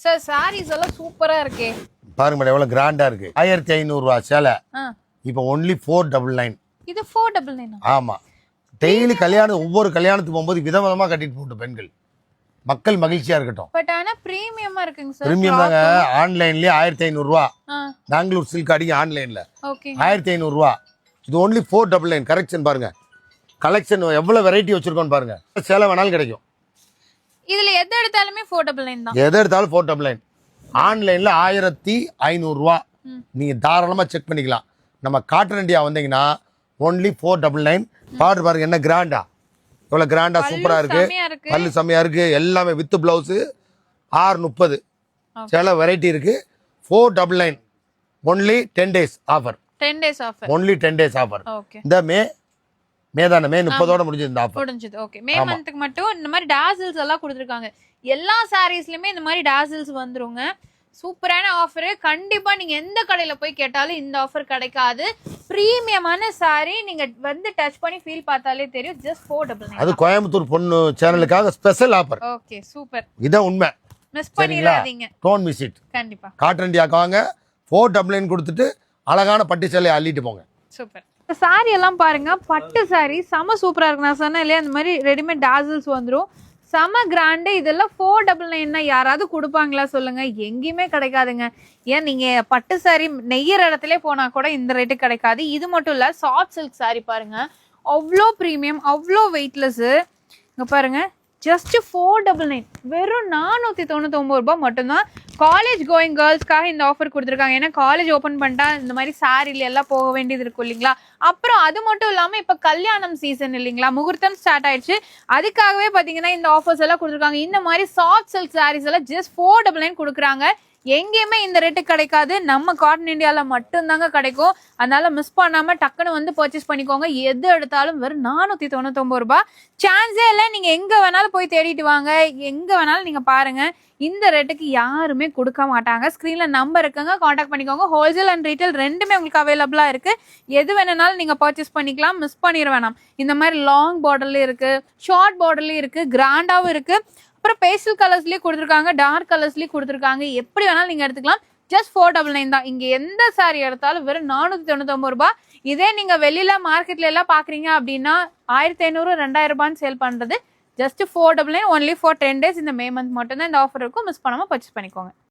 Sir saris எல்லாம் சூப்பரா இருக்கே. பாருங்க மேடம் எவ்வளவு கிராண்டா இருக்கு. 1500 ரூபாய் சேலை இப்போ ஒன்லி 499. இது 499. ஆமா, டெய்லி கல்யாணம் ஒவ்வொரு கல்யாணத்துக்கு போகும்போது விதவிதமா கட்டிட்டு போட்டு பெண்கள் மக்கள் மகிழ்ச்சியா இருக்கட்டும். பட் ஆனா பிரீமியமா இருக்குங்க சார். பிரீமியம் தாங்க. ஆன்லைன்லயே 1500 ரூபாய். பெங்களூர் சில்க் அடிங்க ஆன்லைன்ல. ஓகே 1500 ரூபாய். இது ஒன்லி 499. கரெக்ஷன் பாருங்க, கலெக்ஷன் எவ்வளவு வெரைட்டி வச்சிருக்கோம் பாருங்க. சேலை வேணாலும் கிடைக்கும். இதுல எது எடுத்தாலுமே 499 தான். எது எடுத்தாலும் 499. ஆன்லைன்ல 1500 ரூபாய். நீங்க தாராளமா செக் பண்ணிக்கலாம். நம்ம காட்டன் இண்டியா வந்தீங்கன்னா ஒன்லி 499. பாருங்க என்ன கிராண்டா, இவ்வளவு கிராண்டா சூப்பரா இருக்கு. பல்லு செம்மையா இருக்கு. எல்லாமே வித் பிளவுஸ் 630. சில வெரைட்டி இருக்கு. 499 only 10 days offer. 10 days offer. Only 10 days offer. Okay இந்த மே தான மே 30 முடிஞ்சது இந்த ஆஃபர். முடிஞ்சது. ஓகே மே மந்த்க்கு மட்டும் இந்த மாதிரி டாசில்ஸ் எல்லாம் கொடுத்திருக்காங்க. எல்லா சாரீஸ்லயுமே இந்த மாதிரி டாசில்ஸ் வந்துருங்க. சூப்பரான ஆஃபர். கண்டிப்பா நீங்க எந்த கடையில போய் கேட்டாலும் இந்த ஆஃபர் கிடைக்காது. பிரீமியமான சாரி நீங்க வந்து டச் பண்ணி ஃபீல் பார்த்தாலே தெரியும். ஜஸ்ட் 499. அது கோயம்புத்தூர் பொண்ணு சேனலுக்காக ஸ்பெஷல் ஆஃபர். Okay super. இதான் உண்மை. மிஸ் பண்ணிடாதீங்க. Tone miss it. கண்டிப்பா காட்டன் இண்டியாக்கு வாங்க. 499 கொடுத்துட்டு அழகான பட்டு சேலையை அள்ளிட்டு போங்க. சூப்பர். சாரி எல்லாம் பாருங்க, பட்டு சாரி செம சூப்பரா இருக்கு. நான் சொன்னேன் இல்லையா, இந்த மாதிரி ரெடிமேட் டாசல்ஸ் வந்துடும். செம கிராண்டு. இதெல்லாம் 499 யாராவது கொடுப்பாங்களா சொல்லுங்க? எங்கேயுமே கிடைக்காதுங்க. ஏன் நீங்க பட்டு சாரி நெய்யற இடத்துல போனா கூட இந்த ரேட்டு கிடைக்காது. இது மட்டும் இல்ல, சாஃப்ட் சில்க் சாரி பாருங்க, அவ்வளோ ப்ரீமியம், அவ்வளோ வெயிட்லெஸ். இங்க பாருங்க, ஜஸ்ட் 499. வெறும் 499 ரூபாய் மட்டும்தான். காலேஜ் கோயிங் கேர்ள்ஸ்க்காக இந்த ஆஃபர் கொடுத்துருக்காங்க. ஏன்னா காலேஜ் ஓப்பன் பண்ணிட்டா இந்த மாதிரி சாரில எல்லாம் போக வேண்டியது இருக்கும் இல்லைங்களா. அப்புறம் அது மட்டும் இல்லாம இப்ப கல்யாணம் சீசன் இல்லைங்களா, முகூர்த்தம் ஸ்டார்ட் ஆயிடுச்சு. அதுக்காகவே பாத்தீங்கன்னா இந்த ஆஃபர்ஸ் எல்லாம் கொடுத்துருக்காங்க. இந்த மாதிரி சாஃப்ட் சில்க் சாரீஸ் எல்லாம் ஜஸ்ட் 499 கொடுக்குறாங்க. எங்கேயுமே இந்த ரேட்டு கிடைக்காது. நம்ம காட்டன் இண்டியால மட்டும்தாங்க கிடைக்கும். அதனால மிஸ் பண்ணாம டக்குன்னு வந்து பர்ச்சேஸ் பண்ணிக்கோங்க. எது எடுத்தாலும் வெறும் 499 ரூபாய். சான்ஸே இல்லை. நீங்க எங்க வேணாலும் போய் தேடிட்டு வாங்க, எங்க வேணாலும் நீங்க பாருங்க. இந்த ரேட்டுக்கு யாருமே கொடுக்க மாட்டாங்க. ஸ்க்ரீன்ல நம்பர் இருக்குங்க, காண்டாக்ட் பண்ணிக்கோங்க. ஹோல்சேல் அண்ட் ரீட்டைல் ரெண்டுமே உங்களுக்கு அவைலபிளா இருக்கு. எது வேணும்னாலும் நீங்க பர்ச்சேஸ் பண்ணிக்கலாம். மிஸ் பண்ணிட வேணாம். இந்த மாதிரி லாங் பார்டர்லயும் இருக்கு, ஷார்ட் பார்டர்லயும் இருக்கு, கிராண்டாவும் இருக்கு. அப்புறம் பேஸ்டல் கலர்ஸ்லயே கொடுத்துருக்காங்க, டார்க் கலர்ஸ்லயே கொடுத்துருக்காங்க. எப்படி வேணாலும் நீங்க எடுத்துக்கலாம். ஜஸ்ட் 499 தான். இங்க எந்த சாரி எடுத்தாலும் வெறும் 499 ரூபாய். இதே நீங்க வெளியில மார்க்கெட்ல எல்லாம் பாக்குறீங்க அப்படின்னா 1500 2000 ரூபான்னு சேல் பண்றது. Just 499 only for 10 days. இந்த மே மந்த் மட்டும் தான் இந்த ஆஃபர் இருக்கும். மிஸ் பண்ணாம பர்ச்சேஸ் பண்ணிக்கோங்க.